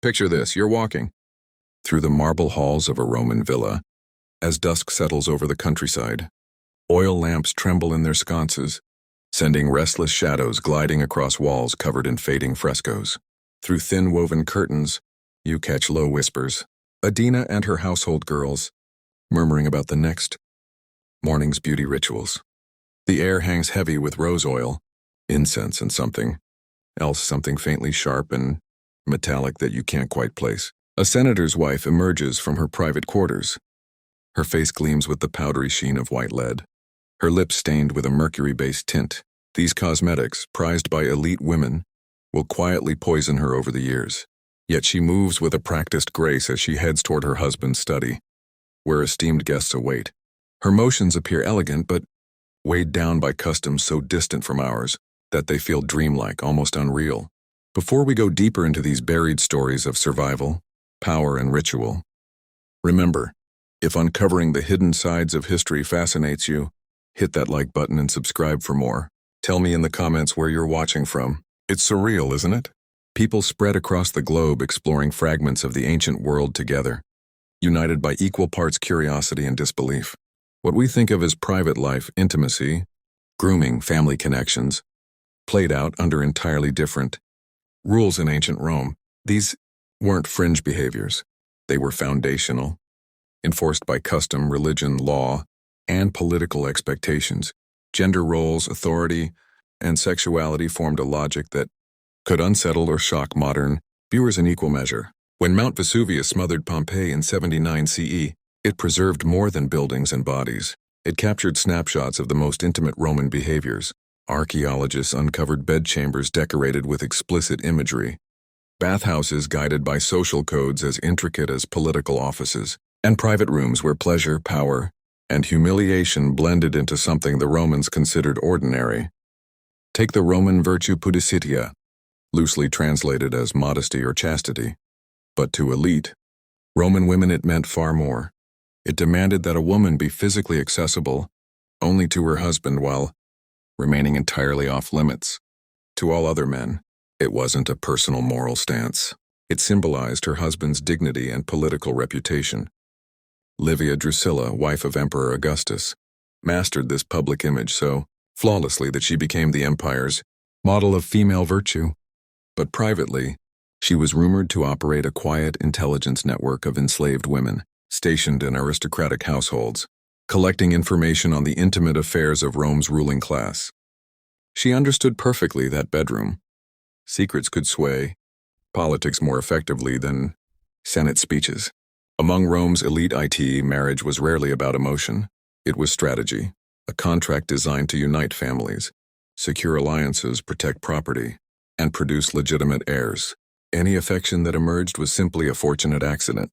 Picture this, you're walking through the marble halls of a Roman villa as dusk settles over the countryside. Oil lamps tremble in their sconces, sending restless shadows gliding across walls covered in fading frescoes. Through thin woven curtains, you catch low whispers. Adina and her household girls, murmuring about the next morning's beauty rituals. The air hangs heavy with rose oil, incense, and something else, something faintly sharp and metallic that you can't quite place. A senator's wife emerges from her private quarters. Her face gleams with the powdery sheen of white lead, her lips stained with a mercury-based tint. These cosmetics, prized by elite women, will quietly poison her over the years. Yet she moves with a practiced grace as she heads toward her husband's study, where esteemed guests await. Her motions appear elegant, but weighed down by customs so distant from ours that they feel dreamlike, almost unreal. Before we go deeper into these buried stories of survival, power, and ritual, remember, if uncovering the hidden sides of history fascinates you, hit that like button and subscribe for more. Tell me in the comments where you're watching from. It's surreal, isn't it? People spread across the globe exploring fragments of the ancient world together, united by equal parts curiosity and disbelief. What we think of as private life, intimacy, grooming, family connections, played out under entirely different rules in ancient Rome. These weren't fringe behaviors. They were foundational, enforced by custom, religion, law, and political expectations. Gender roles, authority, and sexuality formed a logic that could unsettle or shock modern viewers in equal measure. When Mount Vesuvius smothered Pompeii in 79 CE, it preserved more than buildings and bodies. It captured snapshots of the most intimate Roman behaviors. Archaeologists uncovered bedchambers decorated with explicit imagery, bathhouses guided by social codes as intricate as political offices, and private rooms where pleasure, power, and humiliation blended into something the Romans considered ordinary. Take the Roman virtue pudicitia, loosely translated as modesty or chastity. But to elite Roman women it meant far more. It demanded that a woman be physically accessible only to her husband while remaining entirely off limits to all other men. It wasn't a personal moral stance. It symbolized her husband's dignity and political reputation. Livia Drusilla, wife of Emperor Augustus, mastered this public image so flawlessly that she became the empire's model of female virtue. But privately, she was rumored to operate a quiet intelligence network of enslaved women, stationed in aristocratic households, collecting information on the intimate affairs of Rome's ruling class. She understood perfectly that bedroom secrets could sway politics more effectively than Senate speeches. Among Rome's elite IT, marriage was rarely about emotion. It was strategy, a contract designed to unite families, secure alliances, protect property, and produce legitimate heirs. Any affection that emerged was simply a fortunate accident.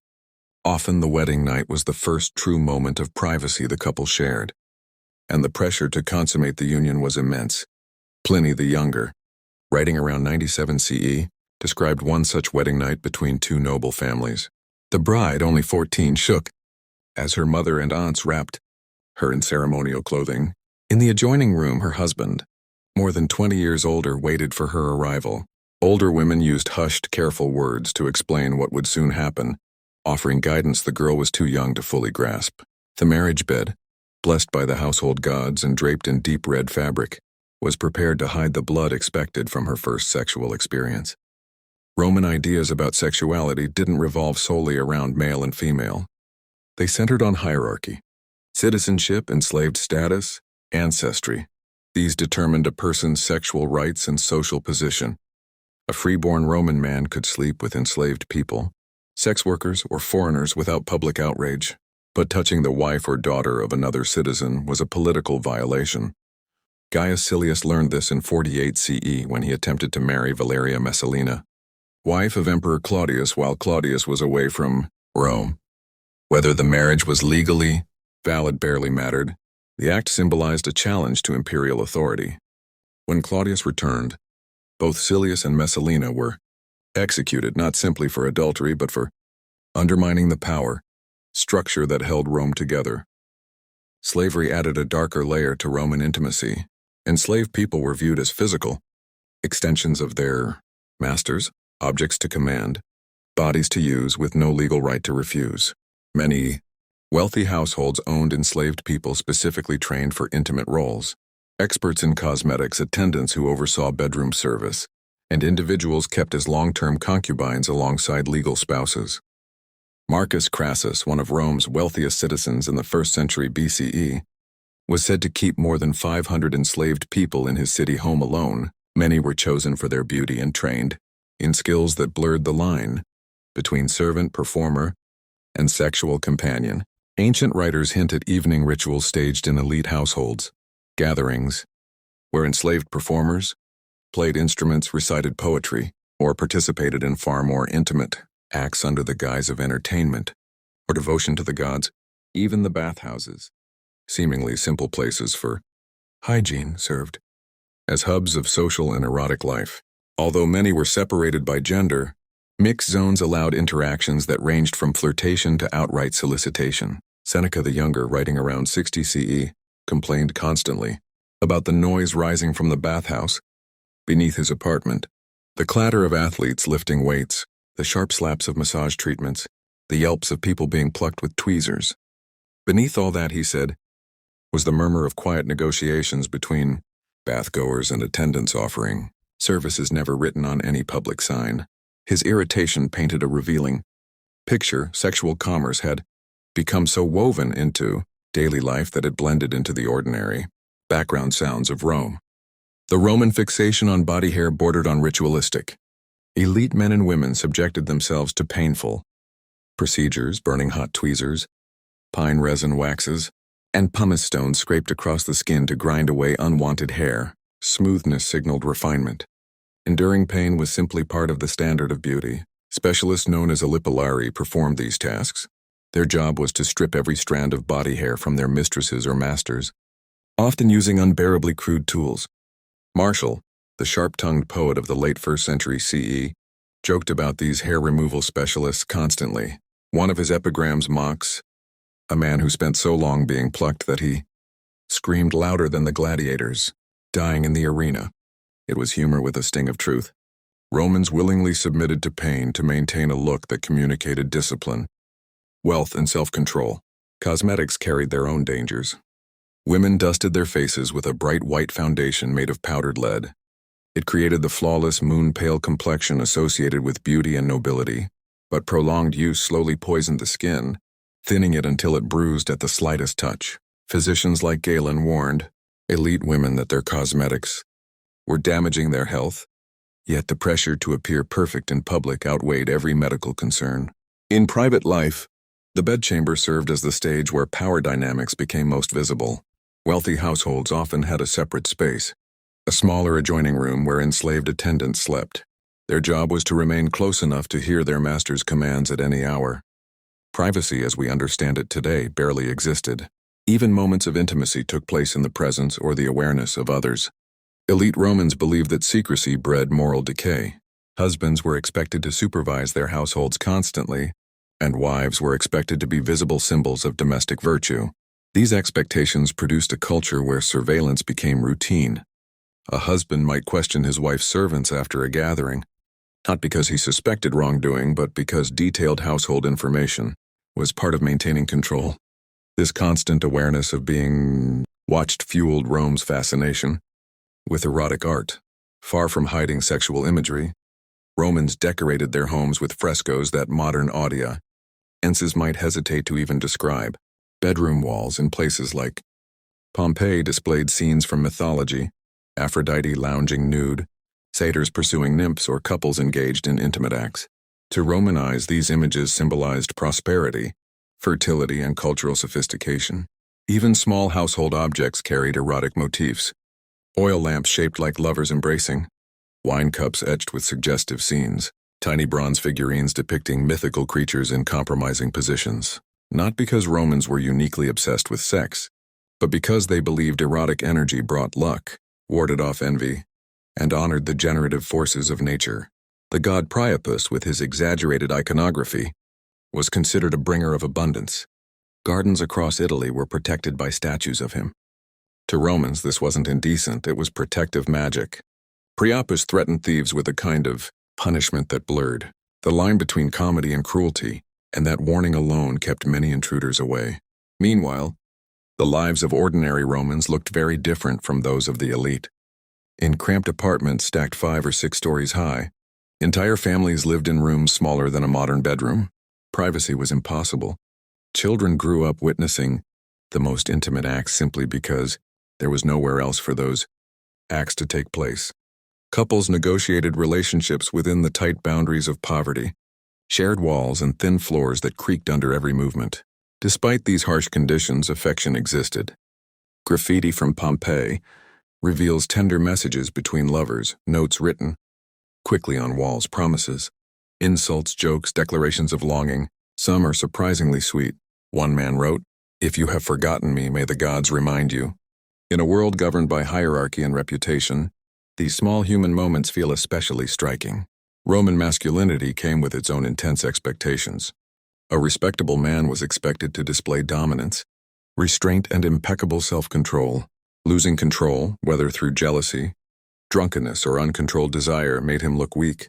Often the wedding night was the first true moment of privacy the couple shared, and the pressure to consummate the union was immense. Pliny the Younger, writing around 97 CE, described one such wedding night between two noble families. The bride, only 14, shook as her mother and aunts wrapped her in ceremonial clothing. In the adjoining room, her husband, more than 20 years older, waited for her arrival. Older women used hushed, careful words to explain what would soon happen, offering guidance the girl was too young to fully grasp. The marriage bed, blessed by the household gods and draped in deep red fabric, was prepared to hide the blood expected from her first sexual experience. Roman ideas about sexuality didn't revolve solely around male and female. They centered on hierarchy, citizenship, enslaved status, ancestry. These determined a person's sexual rights and social position. A freeborn Roman man could sleep with enslaved people, sex workers, or foreigners without public outrage. But touching the wife or daughter of another citizen was a political violation. Gaius Silius learned this in 48 CE when he attempted to marry Valeria Messalina, wife of Emperor Claudius, while Claudius was away from Rome. Whether the marriage was legally valid barely mattered. The act symbolized a challenge to imperial authority. When Claudius returned, both Silius and Messalina were executed not simply for adultery but for undermining the power structure that held Rome together. Slavery added a darker layer to Roman intimacy. Enslaved people were viewed as physical extensions of their masters, objects to command. bodies to use with no legal right to refuse. Many wealthy households owned enslaved people specifically trained for intimate roles, experts in cosmetics, attendants who oversaw bedroom service, and individuals kept as long-term concubines alongside legal spouses. Marcus Crassus, one of Rome's wealthiest citizens in the 1st century BCE, was said to keep more than 500 enslaved people in his city home alone. Many were chosen for their beauty and trained in skills that blurred the line between servant, performer, and sexual companion. Ancient writers hint at evening rituals staged in elite households, gatherings, where enslaved performers played instruments, recited poetry, or participated in far more intimate acts under the guise of entertainment or devotion to the gods. Even the bathhouses, seemingly simple places for hygiene, served as hubs of social and erotic life. Although many were separated by gender, mixed zones allowed interactions that ranged from flirtation to outright solicitation. Seneca the Younger, writing around 60 CE, complained constantly about the noise rising from the bathhouse beneath his apartment, the clatter of athletes lifting weights, the sharp slaps of massage treatments, the yelps of people being plucked with tweezers. Beneath all that, he said, was the murmur of quiet negotiations between bathgoers and attendants offering services never written on any public sign. His irritation painted a revealing picture. Sexual commerce had become so woven into daily life that it blended into the ordinary background sounds of Rome. The Roman fixation on body hair bordered on ritualistic. Elite men and women subjected themselves to painful procedures, burning hot tweezers, pine resin waxes, and pumice stones scraped across the skin to grind away unwanted hair. Smoothness signaled refinement. Enduring pain was simply part of the standard of beauty. Specialists known as alipolari performed these tasks. Their job was to strip every strand of body hair from their mistresses or masters, often using unbearably crude tools. Martial, the sharp-tongued poet of the late 1st century CE, joked about these hair removal specialists constantly. One of his epigrams mocks a man who spent so long being plucked that he screamed louder than the gladiators, dying in the arena. It was humor with a sting of truth. Romans willingly submitted to pain to maintain a look that communicated discipline, wealth, and self-control. Cosmetics carried their own dangers. Women dusted their faces with a bright white foundation made of powdered lead. It created the flawless moon-pale complexion associated with beauty and nobility, but prolonged use slowly poisoned the skin, thinning it until it bruised at the slightest touch. Physicians like Galen warned elite women that their cosmetics were damaging their health, yet the pressure to appear perfect in public outweighed every medical concern. In private life, the bedchamber served as the stage where power dynamics became most visible. Wealthy households often had a separate space, a smaller adjoining room where enslaved attendants slept. Their job was to remain close enough to hear their master's commands at any hour. Privacy, as we understand it today, barely existed. Even moments of intimacy took place in the presence or the awareness of others. Elite Romans believed that secrecy bred moral decay. Husbands were expected to supervise their households constantly, and wives were expected to be visible symbols of domestic virtue. These expectations produced a culture where surveillance became routine. A husband might question his wife's servants after a gathering, not because he suspected wrongdoing, but because detailed household information was part of maintaining control. This constant awareness of being watched fueled Rome's fascination with erotic art. Far from hiding sexual imagery, Romans decorated their homes with frescoes that modern audiences might hesitate to even describe. Bedroom walls in places like Pompeii displayed scenes from mythology, Aphrodite lounging nude, satyrs pursuing nymphs, or couples engaged in intimate acts. To Roman eyes, these images symbolized prosperity, fertility, and cultural sophistication. Even small household objects carried erotic motifs. Oil lamps shaped like lovers embracing, wine cups etched with suggestive scenes, tiny bronze figurines depicting mythical creatures in compromising positions. Not because Romans were uniquely obsessed with sex, but because they believed erotic energy brought luck, warded off envy, and honored the generative forces of nature. The god Priapus, with his exaggerated iconography, was considered a bringer of abundance. Gardens across Italy were protected by statues of him. To Romans, this wasn't indecent, it was protective magic. Priapus threatened thieves with a kind of punishment that blurred The line between comedy and cruelty, and that warning alone kept many intruders away. Meanwhile, the lives of ordinary Romans looked very different from those of the elite. In cramped apartments stacked 5 or 6 stories high, entire families lived in rooms smaller than a modern bedroom. Privacy was impossible. Children grew up witnessing the most intimate acts simply because there was nowhere else for those acts to take place. Couples negotiated relationships within the tight boundaries of poverty, shared walls and thin floors that creaked under every movement. Despite these harsh conditions, affection existed. Graffiti from Pompeii reveals tender messages between lovers, notes written quickly on walls, promises, insults, jokes, declarations of longing. Some are surprisingly sweet. One man wrote, "If you have forgotten me, may the gods remind you." In a world governed by hierarchy and reputation, these small human moments feel especially striking. Roman masculinity came with its own intense expectations. A respectable man was expected to display dominance, restraint, and impeccable self-control. Losing control, whether through jealousy, drunkenness, or uncontrolled desire, made him look weak.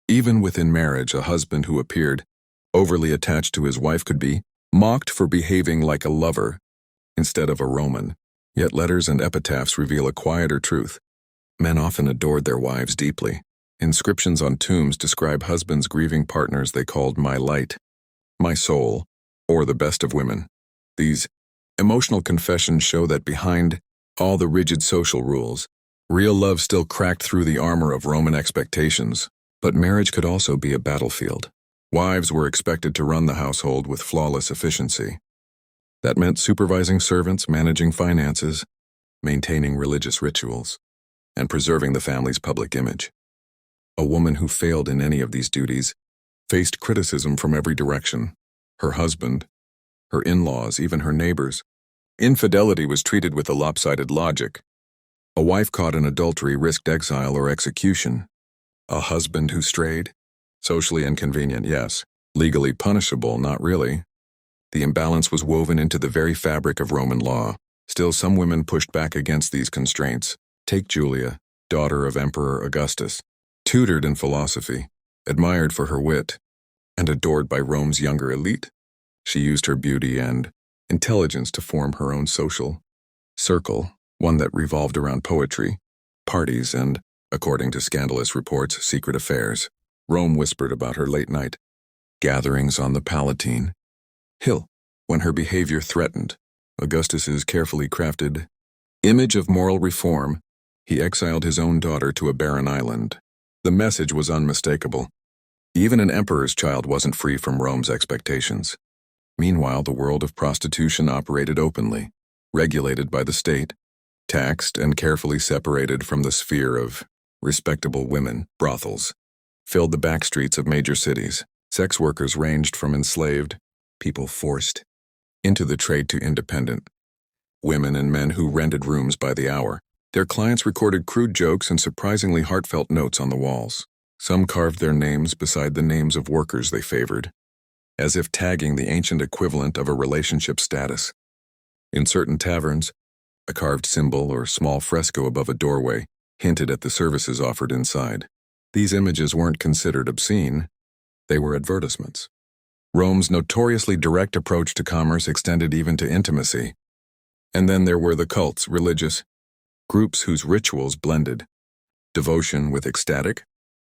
Even within marriage, a husband who appeared overly attached to his wife could be mocked for behaving like a lover instead of a Roman. Yet letters and epitaphs reveal a quieter truth. Men often adored their wives deeply. Inscriptions on tombs describe husbands grieving partners they called "my light," "my soul," or "the best of women." These emotional confessions show that behind all the rigid social rules, real love still cracked through the armor of Roman expectations. But marriage could also be a battlefield. Wives were expected to run the household with flawless efficiency. That meant supervising servants, managing finances, maintaining religious rituals, and preserving the family's public image. A woman who failed in any of these duties faced criticism from every direction: her husband, her in-laws, even her neighbors. Infidelity was treated with a lopsided logic. A wife caught in adultery risked exile or execution. A husband who strayed? Socially inconvenient, yes. Legally punishable, not really. The imbalance was woven into the very fabric of Roman law. Still, some women pushed back against these constraints. Take Julia, daughter of Emperor Augustus. Tutored in philosophy, admired for her wit, and adored by Rome's younger elite, she used her beauty and intelligence to form her own social circle, one that revolved around poetry, parties, and, according to scandalous reports, secret affairs. Rome whispered about her late-night gatherings on the Palatine Hill. When her behavior threatened Augustus's carefully crafted image of moral reform, he exiled his own daughter to a barren island. The message was unmistakable. Even an emperor's child wasn't free from Rome's expectations. Meanwhile, the world of prostitution operated openly, regulated by the state, taxed and carefully separated from the sphere of respectable women. Brothels filled the backstreets of major cities. Sex workers ranged from enslaved people forced into the trade to independent women and men who rented rooms by the hour. Their clients recorded crude jokes and surprisingly heartfelt notes on the walls. Some carved their names beside the names of workers they favored, as if tagging the ancient equivalent of a relationship status. In certain taverns, a carved symbol or small fresco above a doorway hinted at the services offered inside. These images weren't considered obscene, they were advertisements. Rome's notoriously direct approach to commerce extended even to intimacy. And then there were the cults, religious groups whose rituals blended devotion with ecstatic,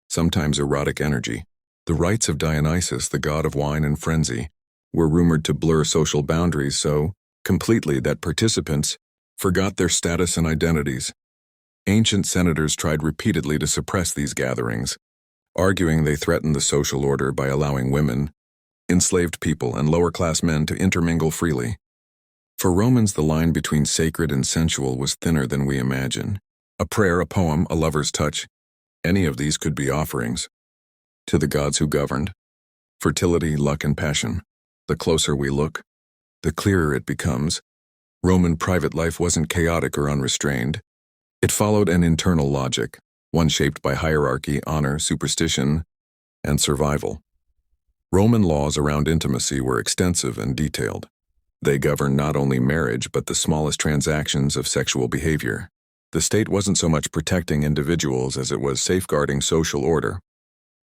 sometimes erotic energy. The rites of Dionysus, the god of wine and frenzy, were rumored to blur social boundaries so completely that participants forgot their status and identities. Ancient senators tried repeatedly to suppress these gatherings, arguing they threatened the social order by allowing women, enslaved people, and lower-class men to intermingle freely. For Romans, the line between sacred and sensual was thinner than we imagine. A prayer, a poem, a lover's touch, any of these could be offerings to the gods who governed. Fertility, luck, and passion. The closer we look, the clearer it becomes. Roman private life wasn't chaotic or unrestrained. It followed an internal logic, one shaped by hierarchy, honor, superstition, and survival. Roman laws around intimacy were extensive and detailed. They governed not only marriage but the smallest transactions of sexual behavior. The state wasn't so much protecting individuals as it was safeguarding social order.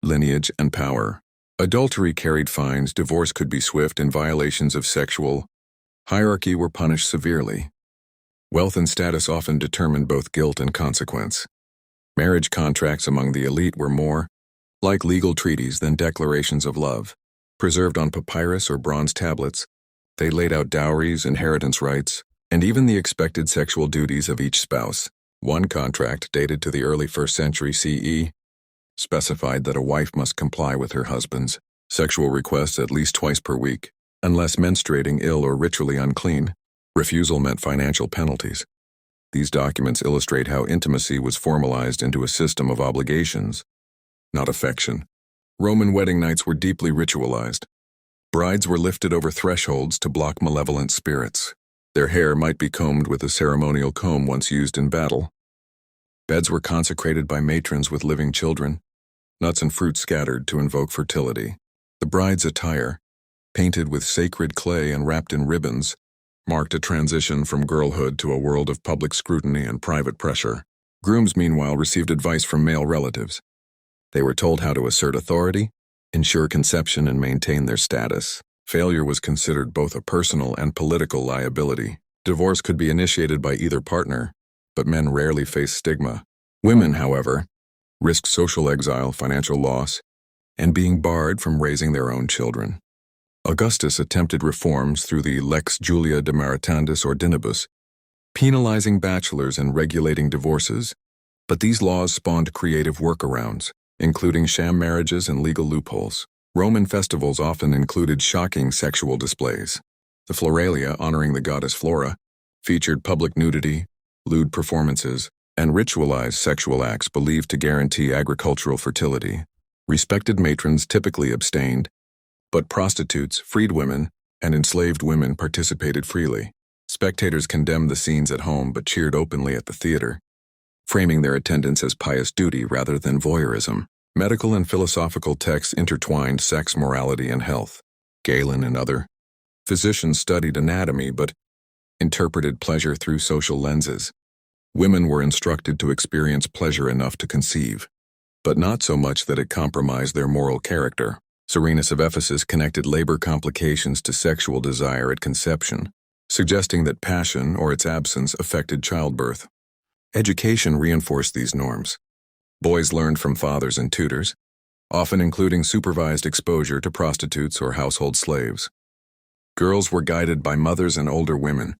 lineage, and power. Adultery carried fines, divorce could be swift, and violations of sexual hierarchy were punished severely. Wealth and status often determined both guilt and consequence. Marriage contracts among the elite were more like legal treaties than declarations of love. Preserved on papyrus or bronze tablets, they laid out dowries, inheritance rights, and even the expected sexual duties of each spouse. One contract, dated to the early 1st century CE, specified that a wife must comply with her husband's sexual requests at least twice per week, unless menstruating, ill, or ritually unclean. Refusal meant financial penalties. These documents illustrate how intimacy was formalized into a system of obligations, not affection. Roman wedding nights were deeply ritualized. Brides were lifted over thresholds to block malevolent spirits. Their hair might be combed with a ceremonial comb once used in battle. Beds were consecrated by matrons with living children, nuts and fruit scattered to invoke fertility. The bride's attire, painted with sacred clay and wrapped in ribbons, marked a transition from girlhood to a world of public scrutiny and private pressure. Grooms, meanwhile, received advice from male relatives. They were told how to assert authority, ensure conception, and maintain their status. Failure was considered both a personal and political liability. Divorce could be initiated by either partner, but men rarely faced stigma. Women, however, risked social exile, financial loss, and being barred from raising their own children. Augustus attempted reforms through the Lex Julia de Maritandis Ordinibus, penalizing bachelors and regulating divorces, but these laws spawned creative workarounds, including sham marriages and legal loopholes. Roman festivals often included shocking sexual displays. The Floralia, honoring the goddess Flora, featured public nudity, lewd performances, and ritualized sexual acts believed to guarantee agricultural fertility. Respected matrons typically abstained, but prostitutes, freedwomen, and enslaved women participated freely. Spectators condemned the scenes at home but cheered openly at the theater, framing their attendance as pious duty rather than voyeurism. Medical and philosophical texts intertwined sex, morality, and health. Galen and other physicians studied anatomy but interpreted pleasure through social lenses. Women were instructed to experience pleasure enough to conceive, but not so much that it compromised their moral character. Serenus of Ephesus connected labor complications to sexual desire at conception, suggesting that passion or its absence affected childbirth. Education reinforced these norms. Boys learned from fathers and tutors, often including supervised exposure to prostitutes or household slaves. Girls were guided by mothers and older women,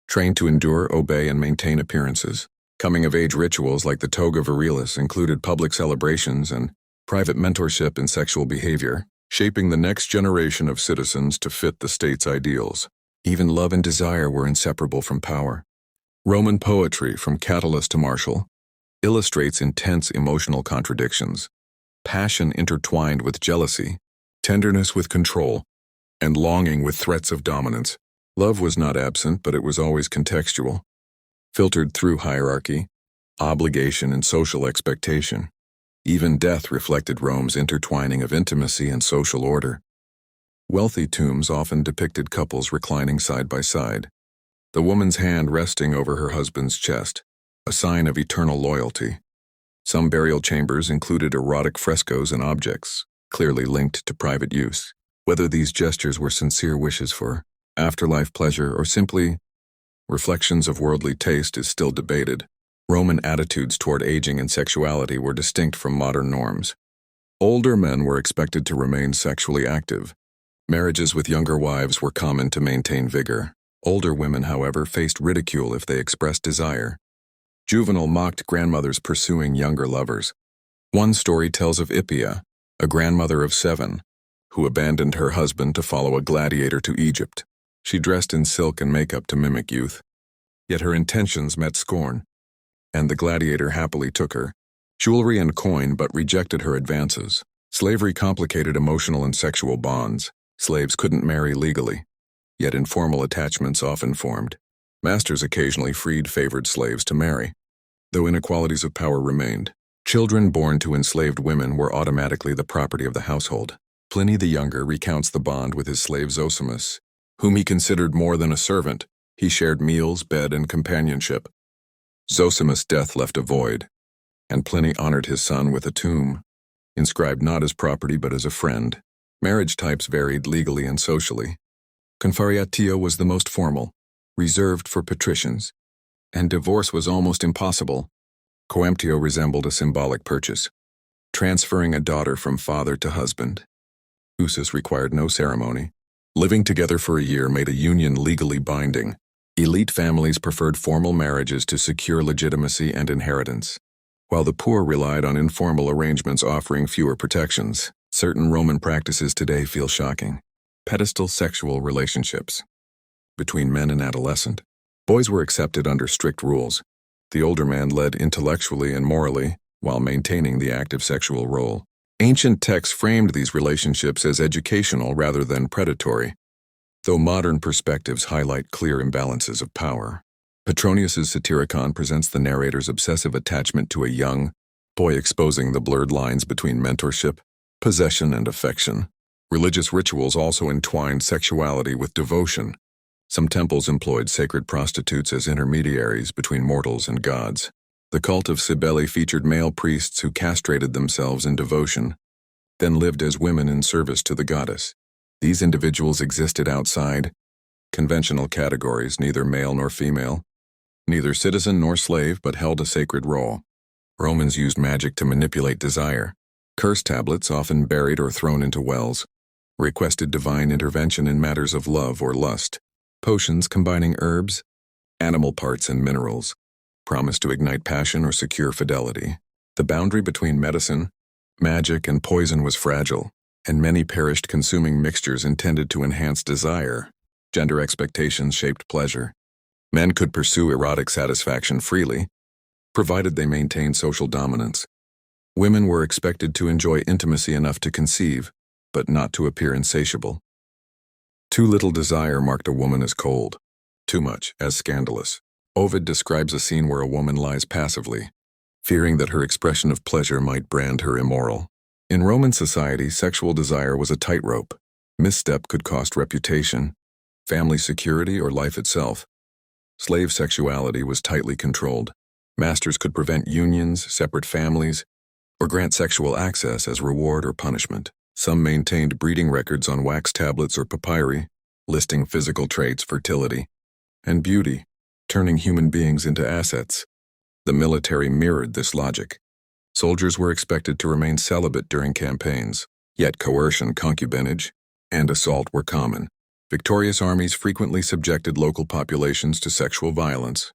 trained to endure, obey, and maintain appearances. Coming-of-age rituals like the toga virilis included public celebrations and private mentorship in sexual behavior, shaping the next generation of citizens to fit the state's ideals. Even love and desire were inseparable from power. Roman poetry, from Catullus to Martial, illustrates intense emotional contradictions. Passion intertwined with jealousy, tenderness with control, and longing with threats of dominance. Love was not absent, but it was always contextual, filtered through hierarchy, obligation, and social expectation. Even death reflected Rome's intertwining of intimacy and social order. Wealthy tombs often depicted couples reclining side by side, the woman's hand resting over her husband's chest, a sign of eternal loyalty. Some burial chambers included erotic frescoes and objects, clearly linked to private use. Whether these gestures were sincere wishes for afterlife pleasure or simply reflections of worldly taste is still debated. Roman attitudes toward aging and sexuality were distinct from modern norms. Older men were expected to remain sexually active. Marriages with younger wives were common to maintain vigor. Older women, however, faced ridicule if they expressed desire. Juvenal mocked grandmothers pursuing younger lovers. One story tells of Ippia, a grandmother of 7, who abandoned her husband to follow a gladiator to Egypt. She dressed in silk and makeup to mimic youth, yet her intentions met scorn, and the gladiator happily took her jewelry and coin but rejected her advances. Slavery complicated emotional and sexual bonds. Slaves couldn't marry legally, yet informal attachments often formed. Masters occasionally freed favored slaves to marry, though inequalities of power remained. Children born to enslaved women were automatically the property of the household. Pliny the Younger recounts the bond with his slave Zosimus, whom he considered more than a servant. He shared meals, bed, and companionship. Zosimus' death left a void, and Pliny honored his son with a tomb. inscribed not as property but as a friend. Marriage types varied legally and socially. Confarreatio was the most formal, reserved for patricians, and divorce was almost impossible. Coemptio resembled a symbolic purchase, transferring a daughter from father to husband. Usus required no ceremony. Living together for a year made a union legally binding. Elite families preferred formal marriages to secure legitimacy and inheritance, while the poor relied on informal arrangements offering fewer protections. Certain Roman practices today feel shocking. Pedestal sexual relationships between men and adolescent. Boys were accepted under strict rules. The older man led intellectually and morally, while maintaining the active sexual role. Ancient texts framed these relationships as educational rather than predatory, though modern perspectives highlight clear imbalances of power. Petronius's Satyricon presents the narrator's obsessive attachment to a young boy, exposing the blurred lines between mentorship, possession, and affection. Religious rituals also entwined sexuality with devotion. Some temples employed sacred prostitutes as intermediaries between mortals and gods. The cult of Cybele featured male priests who castrated themselves in devotion, then lived as women in service to the goddess. These individuals existed outside conventional categories, neither male nor female, neither citizen nor slave, but held a sacred role. Romans used magic to manipulate desire. Curse tablets, often buried or thrown into wells, requested divine intervention in matters of love or lust. Potions combining herbs, animal parts, and minerals promised to ignite passion or secure fidelity. The boundary between medicine, magic, and poison was fragile, and many perished consuming mixtures intended to enhance desire. Gender expectations shaped pleasure. Men could pursue erotic satisfaction freely, provided they maintained social dominance. Women were expected to enjoy intimacy enough to conceive, but not to appear insatiable. Too little desire marked a woman as cold, too much as scandalous. Ovid describes a scene where a woman lies passively, fearing that her expression of pleasure might brand her immoral. In Roman society, sexual desire was a tightrope. Misstep could cost reputation, family security, or life itself. Slave sexuality was tightly controlled. Masters could prevent unions, separate families, or grant sexual access as reward or punishment. Some maintained breeding records on wax tablets or papyri, listing physical traits, fertility, and beauty, turning human beings into assets. The military mirrored this logic. Soldiers were expected to remain celibate during campaigns, yet coercion, concubinage, and assault were common. Victorious armies frequently subjected local populations to sexual violence,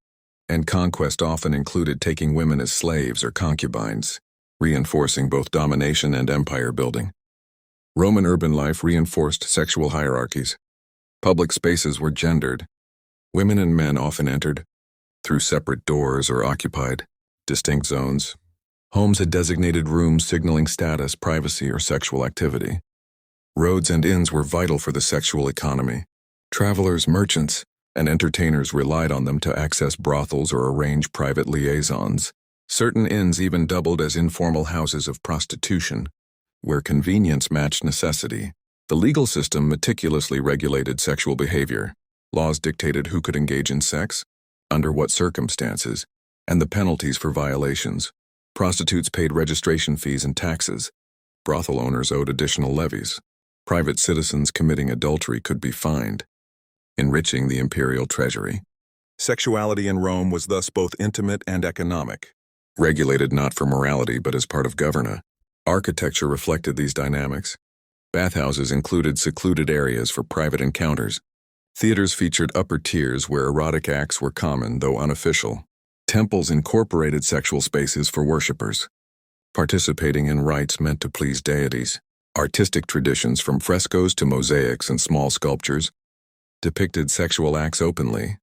and conquest often included taking women as slaves or concubines, reinforcing both domination and empire building. Roman urban life reinforced sexual hierarchies. Public spaces were gendered. Women and men often entered through separate doors or occupied distinct zones. Homes had designated rooms signaling status, privacy, or sexual activity. Roads and inns were vital for the sexual economy. Travelers, merchants, and entertainers relied on them to access brothels or arrange private liaisons. Certain inns even doubled as informal houses of prostitution, where convenience matched necessity. The legal system meticulously regulated sexual behavior. Laws dictated who could engage in sex, under what circumstances, and the penalties for violations. Prostitutes paid registration fees and taxes. Brothel owners owed additional levies. Private citizens committing adultery could be fined, enriching the imperial treasury. Sexuality in Rome was thus both intimate and economic, regulated not for morality but as part of governance. Architecture reflected these dynamics. Bathhouses included secluded areas for private encounters. Theaters featured upper tiers where erotic acts were common, though unofficial. Temples incorporated sexual spaces for worshippers, participating in rites meant to please deities. Artistic traditions, from frescoes to mosaics and small sculptures, depicted sexual acts openly,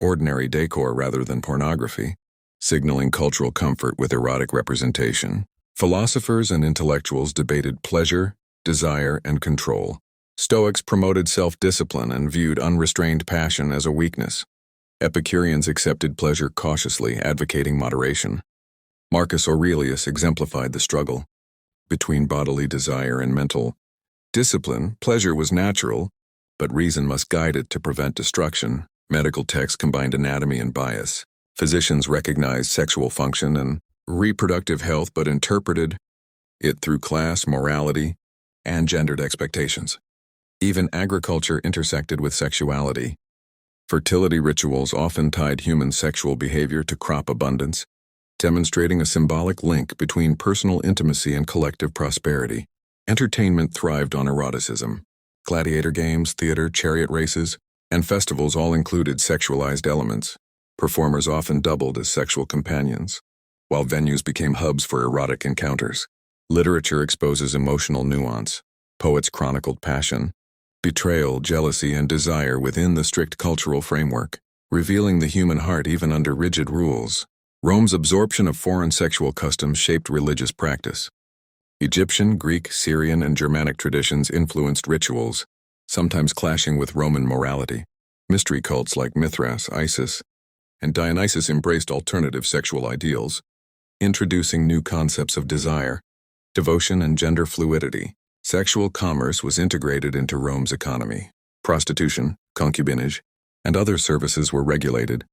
ordinary decor rather than pornography, signaling cultural comfort with erotic representation. Philosophers and intellectuals debated pleasure, desire, and control. Stoics promoted self-discipline and viewed unrestrained passion as a weakness. Epicureans accepted pleasure cautiously, advocating moderation. Marcus Aurelius exemplified the struggle between bodily desire and mental discipline. Pleasure was natural, but reason must guide it to prevent destruction. Medical texts combined anatomy and bias. Physicians recognized sexual function and reproductive health but interpreted it through class, morality, and gendered expectations. Even agriculture intersected with sexuality. Fertility rituals often tied human sexual behavior to crop abundance, demonstrating a symbolic link between personal intimacy and collective prosperity. Entertainment thrived on eroticism. Gladiator games, theater, chariot races, and festivals all included sexualized elements. Performers often doubled as sexual companions, while venues became hubs for erotic encounters. Literature exposes emotional nuance. Poets chronicled passion, betrayal, jealousy, and desire within the strict cultural framework, revealing the human heart even under rigid rules. Rome's absorption of foreign sexual customs shaped religious practice. Egyptian, Greek, Syrian, and Germanic traditions influenced rituals, sometimes clashing with Roman morality. Mystery cults like Mithras, Isis, and Dionysus embraced alternative sexual ideals, introducing new concepts of desire, devotion, and gender fluidity. Sexual commerce was integrated into Rome's economy. Prostitution, concubinage, and other services were regulated,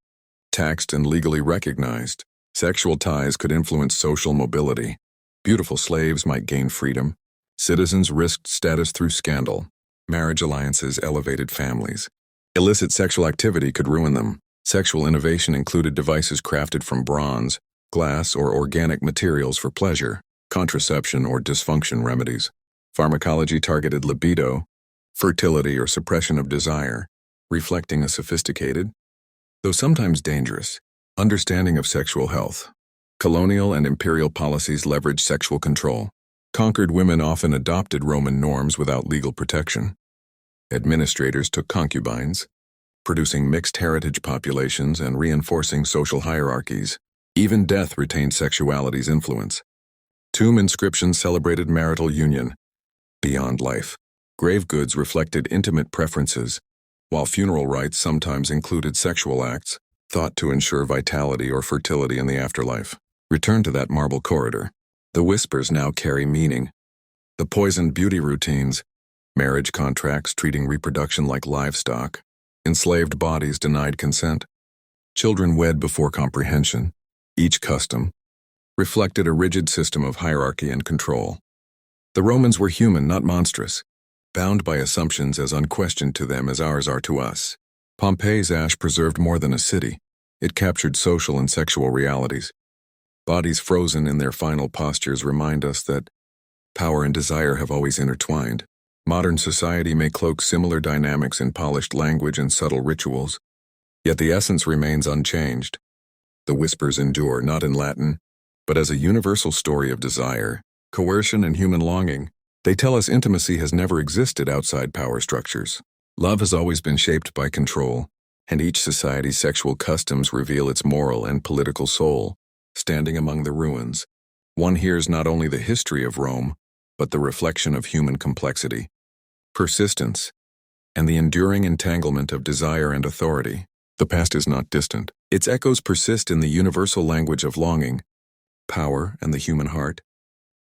taxed, and legally recognized. Sexual ties could influence social mobility. Beautiful slaves might gain freedom. Citizens risked status through scandal. Marriage alliances elevated families. Illicit sexual activity could ruin them. Sexual innovation included devices crafted from bronze, glass, or organic materials for pleasure, contraception, or dysfunction remedies. Pharmacology targeted libido, fertility, or suppression of desire, reflecting a sophisticated, though sometimes dangerous, understanding of sexual health. Colonial and imperial policies leveraged sexual control. Conquered women often adopted Roman norms without legal protection. Administrators took concubines, producing mixed heritage populations and reinforcing social hierarchies. Even death retained sexuality's influence. Tomb inscriptions celebrated marital union beyond life. Grave goods reflected intimate preferences, while funeral rites sometimes included sexual acts, thought to ensure vitality or fertility in the afterlife. Return to that marble corridor. The whispers now carry meaning. The poisoned beauty routines, marriage contracts treating reproduction like livestock, enslaved bodies denied consent, children wed before comprehension. Each custom reflected a rigid system of hierarchy and control. The Romans were human, not monstrous, bound by assumptions as unquestioned to them as ours are to us. Pompeii's ash preserved more than a city. It captured social and sexual realities. Bodies frozen in their final postures remind us that power and desire have always intertwined. Modern society may cloak similar dynamics in polished language and subtle rituals, yet the essence remains unchanged. The whispers endure not in Latin, but as a universal story of desire, coercion, and human longing. They tell us intimacy has never existed outside power structures. Love has always been shaped by control, and each society's sexual customs reveal its moral and political soul. Standing among the ruins, one hears not only the history of Rome, but the reflection of human complexity, persistence, and the enduring entanglement of desire and authority. The past is not distant. Its echoes persist in the universal language of longing, power, and the human heart.